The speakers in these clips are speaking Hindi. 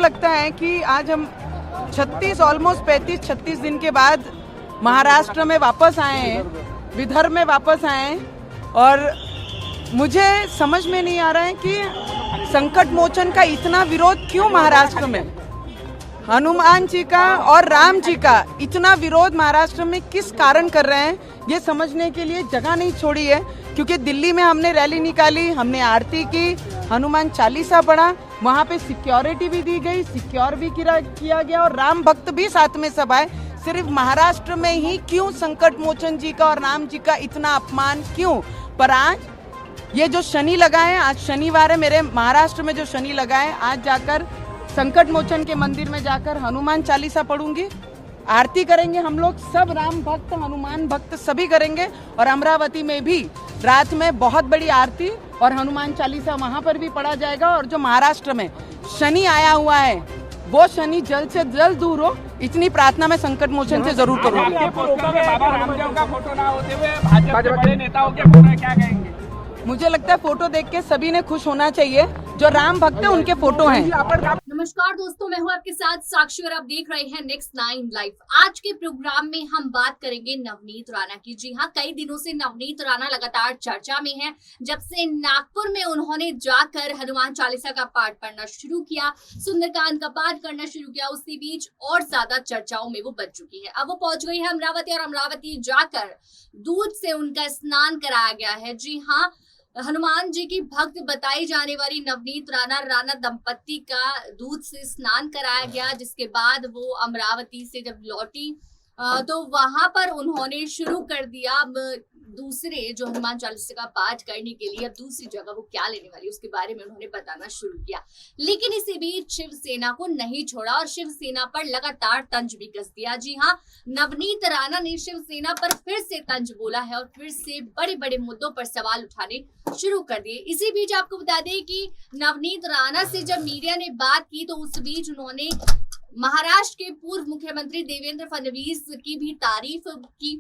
लगता है कि आज हम 35-36 दिन के बाद महाराष्ट्र में वापस आए हैं, विदर्भ में वापस आए हैं और मुझे समझ में नहीं आ रहा है कि संकट मोचन का इतना विरोध क्यों महाराष्ट्र में, हनुमान जी का और राम जी का इतना विरोध महाराष्ट्र में किस कारण कर रहे हैं, ये समझने के लिए जगह नहीं छोड़ी है। क्योंकि दिल्ली में हमने रैली निकाली, हमने आरती की, हनुमान चालीसा पढ़ा, वहाँ पे सिक्योरिटी भी दी गई, सिक्योर भी किया गया और राम भक्त भी साथ में सब आए। सिर्फ महाराष्ट्र में ही क्यों संकट मोचन जी का और राम जी का इतना अपमान क्यों? पर आज ये जो शनि लगा है, आज शनिवार है, मेरे महाराष्ट्र में जो शनि लगा है, आज जाकर संकट मोचन के मंदिर में जाकर हनुमान चालीसा पढ़ूंगी, आरती करेंगे हम लोग सब, राम भक्त हनुमान भक्त सभी करेंगे। और अमरावती में भी रात में बहुत बड़ी आरती और हनुमान चालीसा वहां पर भी पढ़ा जाएगा। और जो महाराष्ट्र में शनि आया हुआ है वो शनि जल्द से जल्द दूर हो, इतनी प्रार्थना मैं संकट मोचन से जरूर करूंगी। बाबा रामदेव का फोटो ना होते हुए भाजपा के बड़े नेताओं के फोटो है, क्या कहेंगे? मुझे लगता है फोटो देख के सभी ने खुश होना चाहिए, जो राम भक्त है उनके फोटो हैं। नमस्कार दोस्तों, मैं हूं आपके साथ साक्षी और आप देख रहे हैं नेक्स्ट 9 लाइव। आज के प्रोग्राम में हम बात करेंगे नवनीत राणा की। जी हां, कई दिनों से नवनीत राणा लगातार चर्चा में है। जब से नागपुर में उन्होंने जाकर हनुमान चालीसा का पाठ पढ़ना शुरू किया, सुंदरकांड का पाठ करना शुरू किया, उसी बीच और ज्यादा चर्चाओं में वो बच चुकी है। अब वो पहुंच गई है अमरावती और अमरावती जाकर दूध से उनका स्नान कराया गया है। जी हाँ, हनुमान जी की भक्त बताई जाने वाली नवनीत राणा दंपत्ति का दूध से स्नान कराया गया, जिसके बाद वो अमरावती से जब लौटी तो वहां पर उन्होंने शुरू कर दिया अब दूसरे जो हनुमान चालीसा का पाठ करने के लिए अब दूसरी जगह वो क्या लेने वाली उसके बारे में उन्होंने बताना शुरू किया। लेकिन इसी बीच शिवसेना को नहीं छोड़ा और शिवसेना पर लगातार तंज भी कस दिया। जी हाँ, नवनीत राणा ने शिवसेना पर फिर से तंज बोला है और फिर से बड़े बड़े मुद्दों पर सवाल उठाने शुरू कर दिए। इसी बीच आपको बता दें कि नवनीत राणा से जब मीडिया ने बात की तो उस बीच उन्होंने महाराष्ट्र के पूर्व मुख्यमंत्री देवेंद्र फडणवीस की भी तारीफ की,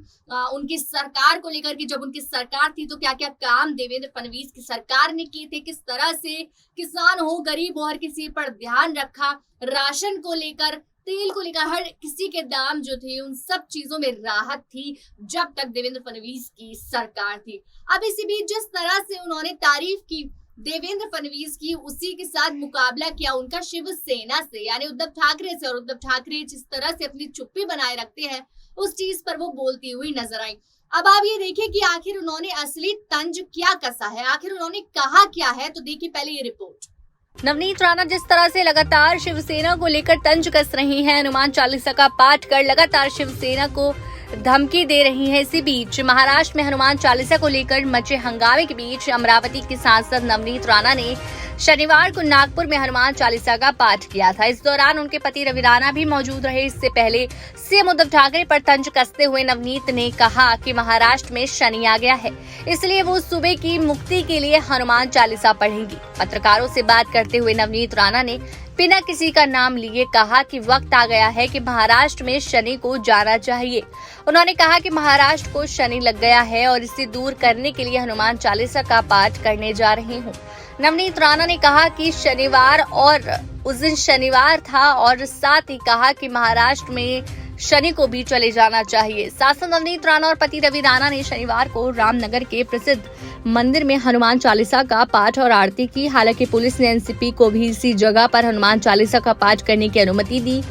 उनकी सरकार को लेकर कि जब उनकी सरकार थी तो क्या क्या काम देवेंद्र फडणवीस की सरकार ने किए थे, किस तरह से किसान हो गरीब हो हर किसी पर ध्यान रखा, राशन को लेकर, तेल को लेकर हर किसी के दाम जो थे उन सब चीजों में राहत थी जब तक देवेंद्र फडणवीस की सरकार थी। अब इसी बीच जिस तरह से उन्होंने तारीफ की देवेंद्र फडणवीस की, उसी के साथ मुकाबला किया उनका शिवसेना से, यानी उद्धव ठाकरे से। और उद्धव ठाकरे जिस तरह से अपनी चुप्पी बनाए रखते हैं उस चीज पर वो बोलती हुई नजर आई। अब आप ये देखिए कि आखिर उन्होंने असली तंज क्या कसा है, आखिर उन्होंने कहा क्या है, तो देखिए पहले ये रिपोर्ट। नवनीत राणा जिस तरह से लगातार शिवसेना को लेकर तंज कस रही हैं, हनुमान चालीसा का पाठ कर लगातार शिवसेना को धमकी दे रही है। इसी बीच महाराष्ट्र में हनुमान चालीसा को लेकर मचे हंगामे के बीच अमरावती के सांसद नवनीत राणा ने शनिवार को नागपुर में हनुमान चालीसा का पाठ किया था। इस दौरान उनके पति रवि राणा भी मौजूद रहे। इससे पहले सीएम उद्धव ठाकरे पर तंज कसते हुए नवनीत ने कहा कि महाराष्ट्र में शनि आ गया है, इसलिए वो सुबह की मुक्ति के लिए हनुमान चालीसा पढ़ेंगी। पत्रकारों से बात करते हुए नवनीत राणा ने बिना किसी का नाम लिए कहा कि वक्त आ गया है कि महाराष्ट्र में शनि को जाना चाहिए। उन्होंने कहा कि महाराष्ट्र को शनि लग गया है और इसे दूर करने के लिए हनुमान चालीसा का पाठ करने जा रही हूँ। नवनीत राणा ने कहा कि शनिवार और उस दिन शनिवार था और साथ ही कहा कि महाराष्ट्र में शनि को भी चले जाना चाहिए। सांसद नवनीत राणा और पति रवि राणा ने शनिवार को रामनगर के प्रसिद्ध मंदिर में हनुमान चालीसा का पाठ और आरती की। हालांकि पुलिस ने एनसीपी को भी इसी जगह पर हनुमान चालीसा का पाठ करने की अनुमति दी।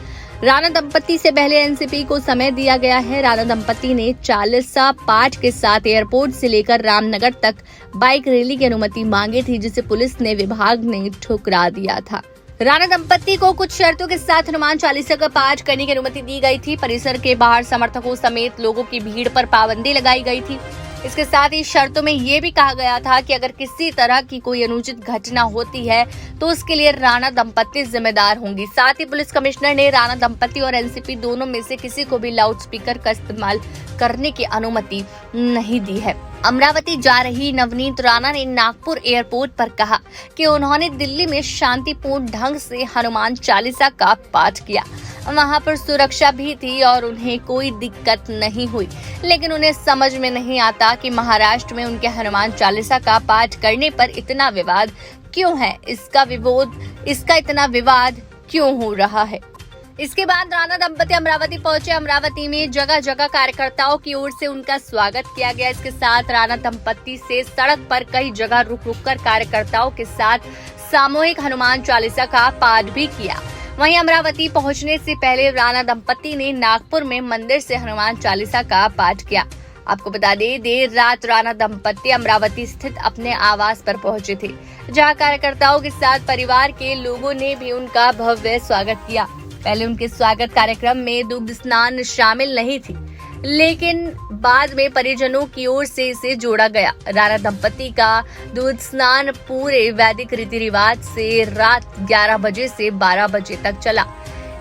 राणा दंपत्ति से पहले एनसीपी को समय दिया गया है। राणा दंपत्ति ने चालीसा पाठ के साथ एयरपोर्ट से लेकर रामनगर तक बाइक रैली की अनुमति मांगी थी, जिसे पुलिस ने विभाग ने ठुकरा दिया था। राणा दंपत्ति को कुछ शर्तों के साथ हनुमान चालीसा का पाठ करने की अनुमति दी गई थी। परिसर के बाहर समर्थकों समेत लोगों की भीड़ पर पाबंदी लगाई गई थी। इसके साथ ही शर्तों में ये भी कहा गया था कि अगर किसी तरह की कोई अनुचित घटना होती है तो उसके लिए राणा दंपत्ति जिम्मेदार होंगी। साथ ही पुलिस कमिश्नर ने राणा दंपत्ति और एनसीपी दोनों में से किसी को भी लाउड स्पीकर का इस्तेमाल करने की अनुमति नहीं दी है। अमरावती जा रही नवनीत राणा ने नागपुर एयरपोर्ट पर कहा कि उन्होंने दिल्ली में शांतिपूर्ण ढंग से हनुमान चालीसा का पाठ किया। वहां पर सुरक्षा भी थी और उन्हें कोई दिक्कत नहीं हुई, लेकिन उन्हें समझ में नहीं आता कि महाराष्ट्र में उनके हनुमान चालीसा का पाठ करने पर इतना विवाद क्यों है। इसका इतना विवाद क्यों हो रहा है। इसके बाद राणा दंपति अमरावती पहुंचे। अमरावती में जगह जगह कार्यकर्ताओं की ओर से उनका स्वागत किया गया। इसके साथ राणा दंपति से सड़क पर कई जगह रुक रुक कर कार्यकर्ताओं के साथ सामूहिक हनुमान चालीसा का पाठ भी किया। वहीं अमरावती पहुंचने से पहले राणा दंपति ने नागपुर में मंदिर से हनुमान चालीसा का पाठ किया। आपको बता दें, देर रात राणा दंपति अमरावती स्थित अपने आवास पर पहुंचे थे, जहां कार्यकर्ताओं के साथ परिवार के लोगों ने भी उनका भव्य स्वागत किया। पहले उनके स्वागत कार्यक्रम में दुग्ध स्नान शामिल नहीं थी, लेकिन बाद में परिजनों की ओर से इसे जोड़ा गया। राणा दंपति का दूध स्नान पूरे वैदिक रीति रिवाज से रात 11 बजे से 12 बजे तक चला।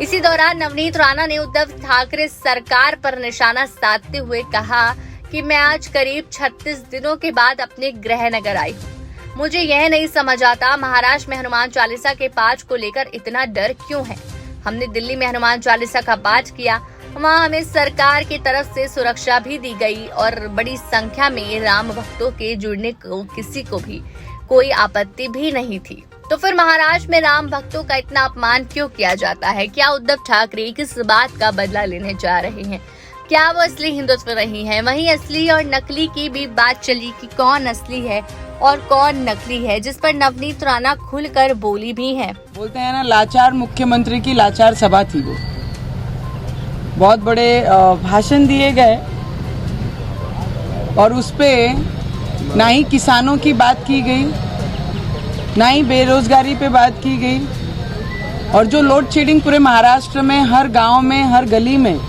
इसी दौरान नवनीत राणा ने उद्धव ठाकरे सरकार पर निशाना साधते हुए कहा कि मैं आज करीब 36 दिनों के बाद अपने गृह नगर आई हूँ। मुझे यह नहीं समझ आता महाराष्ट्र में हनुमान चालीसा के पाठ को लेकर इतना डर क्यों है। हमने दिल्ली में हनुमान चालीसा का पाठ किया, वहाँ हमें सरकार की तरफ से सुरक्षा भी दी गई और बड़ी संख्या में राम भक्तों के जुड़ने को किसी को भी कोई आपत्ति भी नहीं थी। तो फिर महाराष्ट्र में राम भक्तों का इतना अपमान क्यों किया जाता है? क्या उद्धव ठाकरे किस बात का बदला लेने जा रहे हैं? क्या वो असली हिंदुत्व नहीं है? वहीं असली और नकली की भी बात चली कि कौन असली है और कौन नकली है, जिस पर नवनीत राणा खुलकर बोली भी हैं। बोलते हैं ना, लाचार मुख्यमंत्री की लाचार सभा थी वो। बहुत बड़े भाषण दिए गए और उस पे ना ही किसानों की बात की गई, ना ही बेरोजगारी पे बात की गई। और जो लोड शेडिंग पूरे महाराष्ट्र में हर गांव में, हर गली में,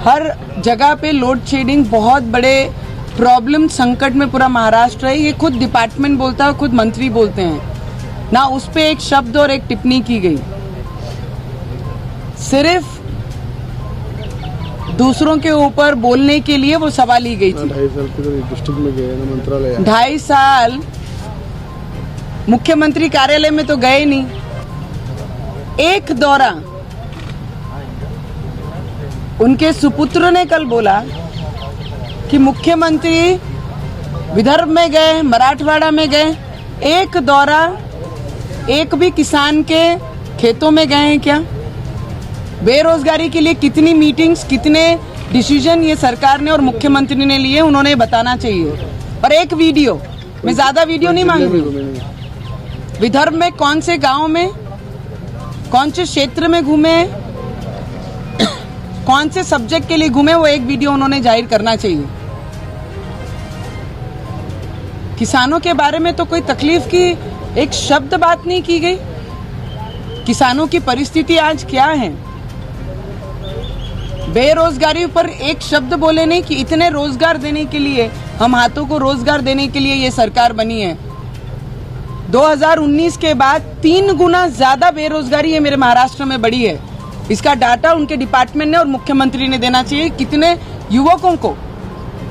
हर जगह पे लोड शेडिंग बहुत बड़े प्रॉब्लम संकट में पूरा महाराष्ट्र है। ये खुद डिपार्टमेंट बोलता है, खुद मंत्री बोलते हैं ना। उस पे एक शब्द और एक टिप्पणी की गई। सिर्फ दूसरों के ऊपर बोलने के लिए वो सभा ली गई थी। 2.5 साल के डिस्ट्रिक्ट में गए ना मंत्रालय। 2.5 साल मुख्यमंत्री कार्यालय में तो गए नहीं। एक दौरा उनके सुपुत्र ने कल बोला कि मुख्यमंत्री विदर्भ में गए, मराठवाड़ा में गए, एक दौरा एक भी किसान के खेतों में गए हैं क्या? बेरोजगारी के लिए कितनी मीटिंग्स, कितने डिसीजन ये सरकार ने और मुख्यमंत्री ने लिए, उन्होंने बताना चाहिए। और एक वीडियो, मैं ज्यादा वीडियो नहीं मांग रही। विदर्भ में कौन से गांव में, कौन से क्षेत्र में घूमे, कौन से सब्जेक्ट के लिए घूमे, वो एक वीडियो उन्होंने जाहिर करना चाहिए। किसानों के बारे में तो कोई तकलीफ की एक शब्द बात नहीं की गई। किसानों की परिस्थिति आज क्या है? बेरोजगारी पर एक शब्द बोले नहीं कि इतने रोजगार देने के लिए, हम हाथों को रोजगार देने के लिए ये सरकार बनी है। 2019 के बाद 3 गुना ज्यादा बेरोजगारी है मेरे महाराष्ट्र में बढ़ी है। इसका डाटा उनके डिपार्टमेंट ने और मुख्यमंत्री ने देना चाहिए। कितने युवकों को,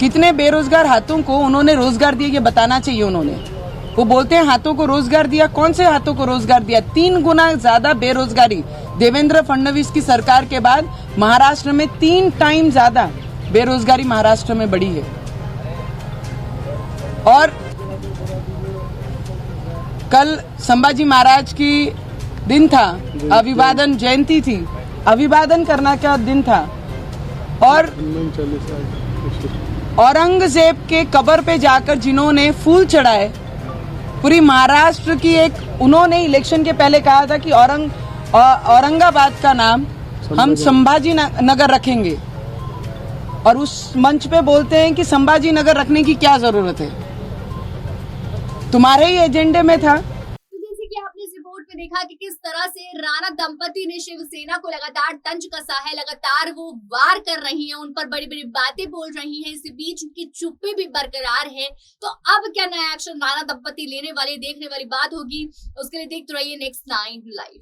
कितने बेरोजगार हाथों को उन्होंने रोजगार दिया, ये बताना चाहिए उन्होंने। वो बोलते हैं हाथों को रोजगार दिया, कौन से हाथों को रोजगार दिया? 3 गुना ज्यादा बेरोजगारी देवेंद्र फडणवीस की सरकार के बाद महाराष्ट्र में 3 टाइम ज्यादा बेरोजगारी महाराष्ट्र में बढ़ी है। और कल संभाजी महाराज की दिन था, अभिवादन जयंती थी, अभिवादन करना का दिन था। और औरंगजेब के कब्र पे जाकर जिन्होंने फूल चढ़ाए, पूरी महाराष्ट्र की एक, उन्होंने इलेक्शन के पहले कहा था कि औरंगाबाद का नाम हम संभाजी नगर रखेंगे। और उस मंच पे बोलते हैं कि संभाजी नगर रखने की क्या जरूरत है, तुम्हारे ही एजेंडे में था। कि आपने इस रिपोर्ट में देखा कि किस तरह से राणा दंपति ने शिवसेना को लगातार तंज कसा है, लगातार वो वार कर रही हैं, उन पर बड़ी बड़ी बातें बोल रही हैं। इसी बीच उनकी चुप्पी भी बरकरार है। तो अब क्या नया एक्शन राणा दंपति लेने वाले, देखने वाली बात होगी। उसके लिए देखते रहिए नेक्स्ट 9 लाइव।